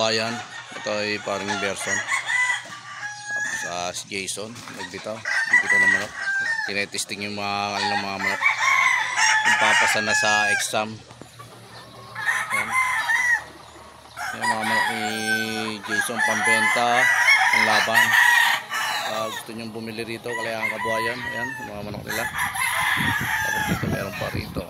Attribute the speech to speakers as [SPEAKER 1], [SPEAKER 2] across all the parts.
[SPEAKER 1] kabuhayan. Ito ay parang Berson. Tapos si Jason nagbitaw ng manok. Tinetesting yung mga manok kung papasa na sa exam. Ayan. Yung mga manok ni Jason pambenta ang laban. Gusto nyong bumili rito Kalayaan Kabuhayan. Ayan yung mga manok nila. Tapos dito meron pa rito.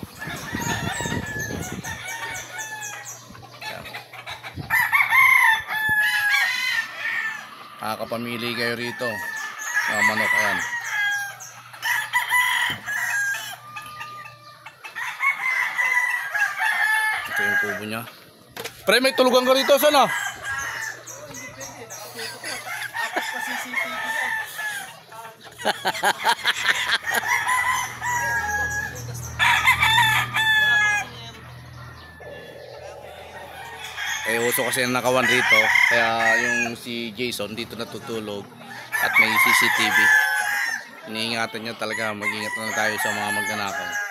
[SPEAKER 1] Kapamili kayo rito mga manok. Ayan. Ito yung kubo nya. Pre, may tulugan ka rito sana. Uso kasi ang nakawan rito, kaya yung si Jason dito natutulog at may CCTV. Iniingatan niya talaga, mag-ingat na tayo sa mga magnanakaw.